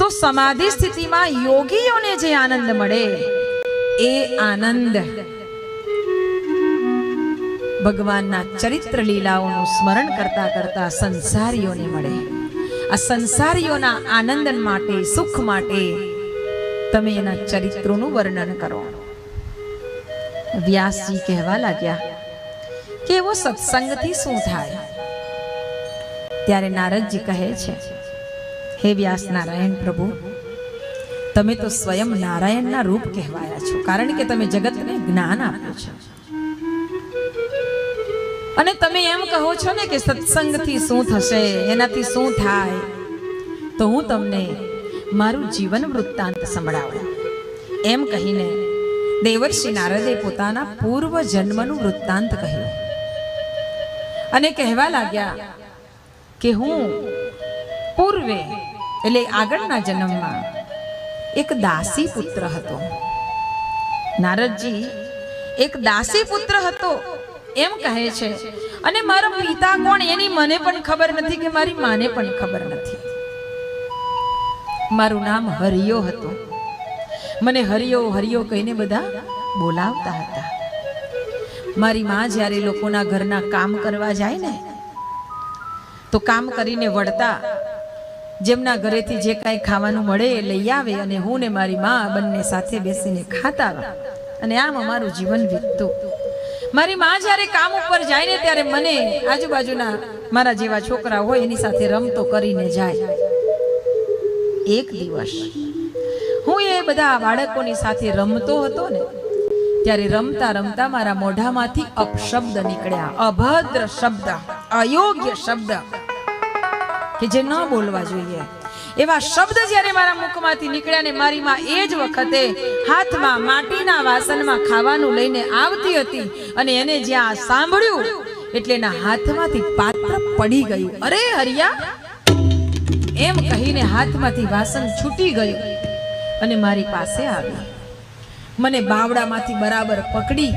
तो समाधि स्थिति में योगीओं ने जे आनंद मळे ए आनंद भगवान ना चरित्र लीलाओं स्मरण करता करता संसारीओं ने मळे। आ संसारीओं ना आनंद माटे सुख माटे तमे एना चरित्रों वर्णन करो। व्यास जी कहवा लाग्या के वो सत्संग थी शुं थाय? त्यारे नारद जी कहे छे, हे व्यास नारायण प्रभु, तमे तो स्वयं नारायण ना रूप कहवाया छो, कारण के तमे जगत ने ज्ञान आप्युं छे। अने तमे एम कहो छो ने के सत्संग थी शुं थशे, एनाथी शुं थाय, तो हूँ तमने मारू जीवन वृत्तांत संभळावुं। एम कहीने देवर्षि नारदे पोताना पूर्व जन्मनुं वृत्तांत कह्युं अने कहेवा लाग्या के हूँ पूर्वे एटले आगळना जन्ममां एक दासी पुत्र हतो। नारदजी एक दासी पुत्र हतो एम कहे छे। अने मारा पिता कोण एनी मने पण खबर नथी के मारी माने पण खबर नथी। मारू नाम हरियो हतो। मने हरियो हरियो कहीने बधा बोलावता हता। मारी मां ज्यारे लोकोना घरना काम करवा जाय ने तो काम करीने वळता जेमना घरेथी जे कांई खावानुं मळे ए लई आवे अने हूँ ने मारी मां बंने साथे बेसीने खाता अने आम अमारुं जीवन वीततुं। मारी मां ज्यारे काम उपर जाय ने त्यारे मने आजुबाजुना मारा जेवा छोकरा होय एनी साथे रमतो करीने जाय। एक दिवस हूँ ए बधा बाळकोनी साथे रमतो हतो ने त्यारे रमता रमता मारा मोढामांथी अपशब्द निकळ्या, अभद्र शब्द, अयोग्य शब्द के जे न बोलवा जोईए एवा शब्द ज्यारे मारा मुखमांथी निकळ्या ने मारी मां ए ज वखते हाथमां माटीना वासणमां खावानुं लईने आवती हती अने एने ज्यां सांभळ्युं એટલે એના હાથમાંથી પાત્ર પડી ગયું। અરે હરિયા એમ કહીને હાથમાંથી વાસણ છૂટી ગયું અને મારી પાસે આવી। મને બાવડામાંથી બરાબર પકડી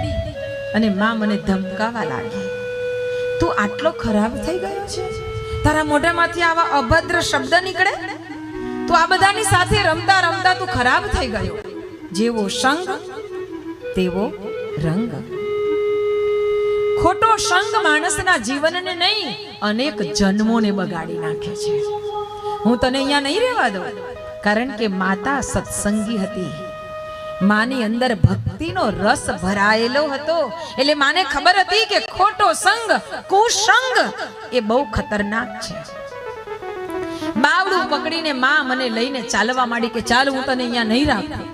અને માં મને ધમકાવા લાગી, તું આટલો ખરાબ થઈ ગયો છે? તારા મોઢામાંથી આવા અભદ્ર શબ્દ નીકળે? તું આ બધાની સાથે રમતા રમતા તું ખરાબ થઈ ગયો। જેવો સંગ તેવો રંગ। खोटो संग माणसना जीवनने नहीं अनेक जन्मोने बगाड़ी नाखे छे। हूँ तने अहींया नहीं रहेवा दઉં, कारण के माता सत्संगी हती। मानी अंदर भक्तिनो रस भरायेलो हतो એટલે માને ખબર હતી કે ખોટો સંગ કુસંગ એ બહુ ખતરનાક છે। બાવડું પકડીને માં મને લઈને ચાલવા માંડી કે ચાલ હું તને અહીંયા નહીં રાખું।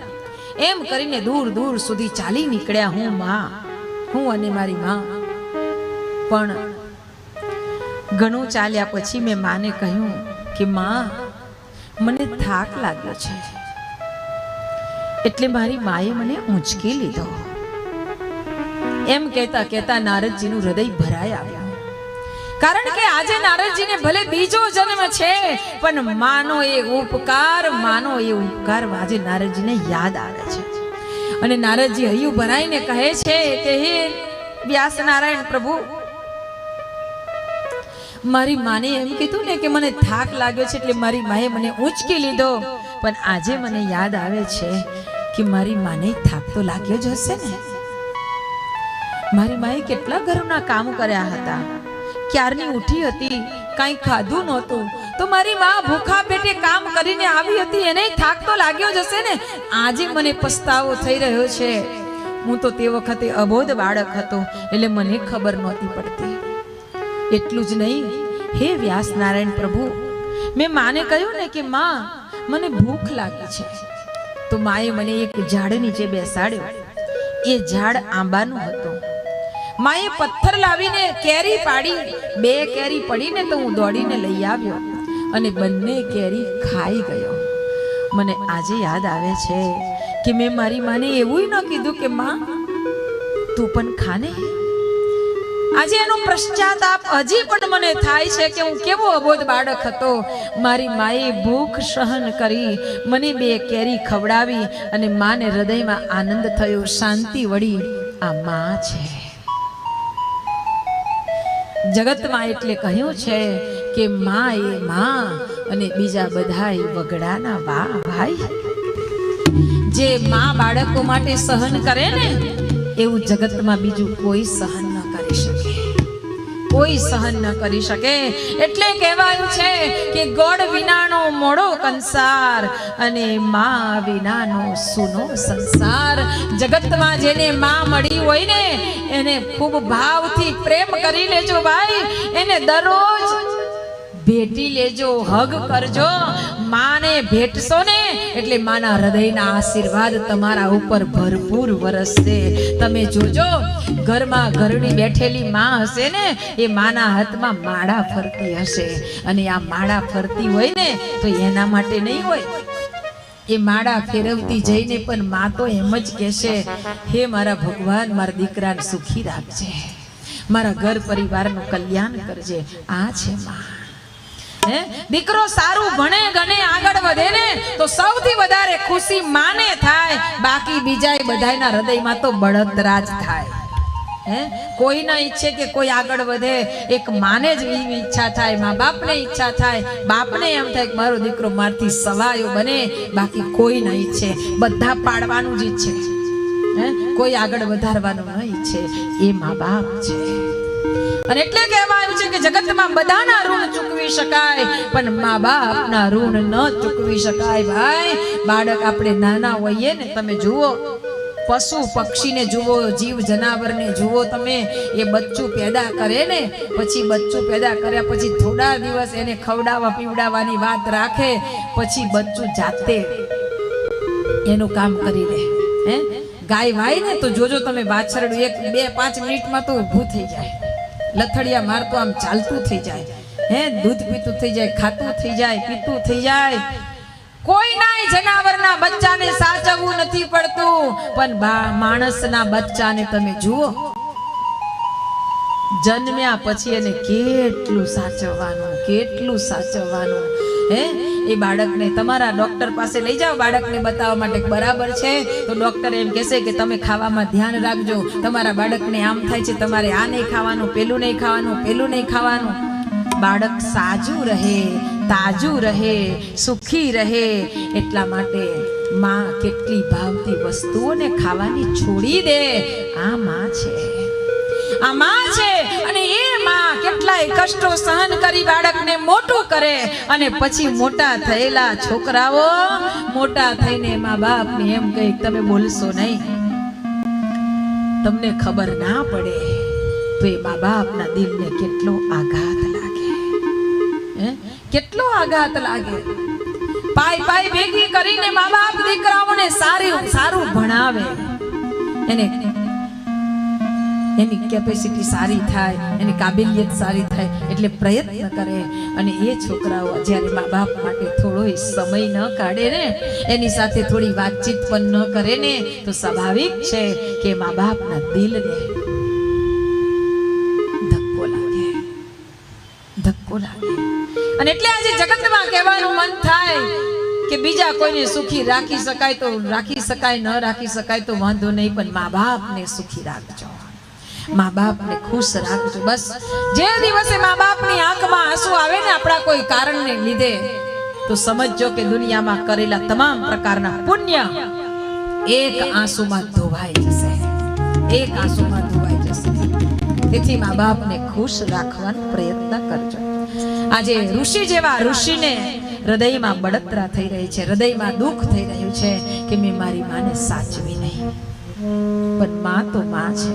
એમ કરીને દૂર દૂર સુધી ચાલી નીકળ્યા હું માં, હું અને મારી માં। પણ ઘણું ચાલ્યા પછી મેં માને કહ્યું કે માં મને થાક લાગ્યો છે। એટલે મારી માએ મને ઊંચકી લીધો। એમ કહેતા કહેતા નારદજીનું હૃદય ભરાઈ આવ્યું, કારણ કે આજે નારદજીને ભલે બીજો જન્મ છે પણ માનો એ ઉપકાર આજે નારદજીને યાદ આવે છે। અને નારદજી હૈયું ભરાઈને કહે છે કે હે વ્યાસ નારાયણ પ્રભુ, મારી માને એમ કીધું ને કે મને થાક લાગ્યો છે એટલે મારી માએ મને ઊંચકી લીધો, પણ આજે મને યાદ આવે છે કે મારી માને થાક તો લાગ્યો જ હશે ને। મારી માએ કેટલા ઘરના કામ કર્યા હતા, ક્યારની ઉઠી હતી, કાંઈ ખાધું નહોતું, તો મારી માં ભૂખા પેટે કામ કરીને આવી હતી, એને થાક તો લાગ્યો જ હશે ને। આજે મને પસ્તાવો થઈ રહ્યો છે। હું તો તે વખતે અબોધ બાળક હતો એટલે મને ખબર નહોતી પડતી। એટલું જ નહીં, હે વ્યાસ નારાયણ પ્રભુ, મેં માને કહ્યું ને કે માં મને ભૂખ લાગી છે, તો માએ મને એક ઝાડ નીચે બેસાડ્યો। એ ઝાડ આંબાનું હતું। માએ પથ્થર લાવીને કેરી પાડી, 2 કેરી પડીને તો હું દોડીને લઈ આવ્યો અને બંને કેરી ખાઈ ગયો। મને આજે યાદ આવે છે કે મેં મારી માને એવું ન કીધું કે માં તું પણ ખાને। આજે એનો પશ્ચાતાપ હજી પણ મને થાય છે કે હું કેવો અબોધ બાળક હતો। મારી માએ ભૂખ સહન કરી મને 2 કેરી ખવડાવી અને માને હૃદયમાં આનંદ થયો, શાંતિ વળી। આ માં છે। જગતમાં એટલે કહ્યું છે કે માં એ માં અને બીજા બધાય વગડાના વાહ ભાઈ. જે માં બાળકો માટે સહન કરે ને એવું જગતમાં બીજું કોઈ સહન ન કરી શકે, કોઈ સહન ન કરી શકે. એટલે કહેવાયું છે કે ગોળ વિનાનો મોડો કંસાર અને માં વિનાનો સૂનો સંસાર. જગતમાં જેને માં મળી હોય ને એને ખૂબ ભાવથી પ્રેમ કરી લેજો ભાઈ, એને દરરોજ ભેટી લેજો, હગ કરજો. માને ભેટશો ને એટલે માના હૃદયના આશીર્વાદ તમારા ઉપર ભરપૂર વરસશે. તમે જોજો ઘરમાં ઘરડી બેઠેલી માં હશે ને એ માના હાથમાં માળા ફરતી હશે, અને આ માળા ફરતી હોય ને તો એના માટે નહીં હોય, એ માળા ફેરવતી જઈને પણ માં તો એમ જ કહેશે, હે મારા ભગવાન મારા દીકરાને સુખી રાખજે, મારા ઘર પરિવારનું કલ્યાણ કરજે. આ છે માં. દીકરો સારું ભણે ગણે આગળ વધે ને તો સૌથી વધારે ખુશી માને થાય, બાકી બીજા બધાના હૃદયમાં તો બળતરા જ થાય. કોઈ ના ઈચ્છે કે કોઈ આગળ વધે, એક માને જ એવી ઈચ્છા થાય, મા બાપને ઈચ્છા થાય, બાપને એમ થાય કે મારો દીકરો મારથી સવાયો બને, બાકી કોઈ ના ઈચ્છે, બધા પાડવાનું જ ઈચ્છે, કોઈ આગળ વધારવાનું ન ઈચ્છે. એ મા બાપ છે. અને એટલે કહેવાયું છે કે જગતમાં બધાના ઋણ ચૂકવી શકાય પણ મા બાપના ઋણ ન ચૂકવી શકાય. ભાઈ બાળક આપણે નાના હોઈએ ને, તમે જુઓ પશુ પક્ષીને જુઓ, જીવ જનાવરને જુઓ તમે, એ બચ્ચું પેદા કરે ને પછી બચ્ચું પેદા કર્યા પછી થોડા દિવસ એને ખવડાવવા પીવડાવવાની વાત રાખે, પછી બચ્ચું જાતે એનું કામ કરી લે. ગાય વાય ને તો જોજો તમે, વાછરડું 1-2-5 મિનિટમાં તો ઊભું થઈ જાય, લથડિયા મારતો આમ ચાલતું થઈ જાય, દૂધ પીતું થઈ જાય, ખાતું થઈ જાય, પીતું થઈ જાય. કોઈ નાય જનાવરના બચ્ચાને સાચવવું નથી પડતું, પણ માણસના બચ્ચાને તમે જુઓ, જન્મ્યા પછી એને કેટલું સાચવવાનું, કેટલું સાચવવાનું. એ બાળકને તમારા ડોક્ટર પાસે લઈ જાઓ બાળકને બતાવવા માટે, બરાબર છે તો ડોક્ટર એમ કહેશે કે તમે ખાવામાં ધ્યાન રાખજો, તમારા બાળકને આમ થાય છે, તમારે આ નહીં ખાવાનું, પેલું નહીં ખાવાનું, પેલું નહીં ખાવાનું. બાળક સાજું રહે, તાજું રહે, સુખી રહે, એટલા માટે માં કેટલી ભાવતી વસ્તુઓને ખાવાની છોડી દે. આ માં છે, આ માં છે. અને એ માં કેટલાય કષ્ટો સહન કરી બાળકને મોટું કરે, અને પછી મોટા થયેલા છોકરાઓ મોટા થઈને મા બાપને એમ કહે તમે બોલશો નહીં, તમને ખબર ના પડે, તો એ મા બાપના દિલને કેટલો આઘાત લાગે, કેટલો આઘાત લાગે. પાય ભેગી કરીને મા બાપ દીકરાઓને સારું ભણાવે, એની કેપેસિટી સારી થાય, એની કાબિલિયત સારી થાય એટલે પ્રયત્ન કરે. અને એ છોકરાઓ જ્યારે મા બાપ માટે થોડો સમય ન કાઢે ને, એની સાથે થોડી વાતચીત પણ ન કરે ને, તો સ્વાભાવિક છે કે મા બાપના દિલને ધક્કો લાગે, ધક્કો લાગે. અને એટલે આજે જગતમાં કહેવાનું મન થાય કે બીજા કોઈને સુખી રાખી શકાય તો રાખી શકાય, ન રાખી શકાય તો વાંધો નહીં, પણ મા બાપને સુખી રાખજો, મા બાપને ખુશ રાખજો. બસ જે દિવસે મા બાપની આંખમાં આંસુ આવે ને આપણા કોઈ કારણને લીધે, તો સમજજો કે દુનિયામાં કરેલા તમામ પ્રકારના પુણ્ય એક આંસુમાં ધોવાઈ જશે, એક આંસુમાં ધોવાઈ જશે. તેથી મા બાપને ખુશ રાખવાનો પ્રયત્ન કરજો. આજે ઋષિ જેવા ઋષિને હૃદયમાં બળતરા થઈ રહી છે, હૃદયમાં દુઃખ થઈ રહ્યું છે કે મેં મારી માને સાચવી નહીં, પણ માં તો માં છે.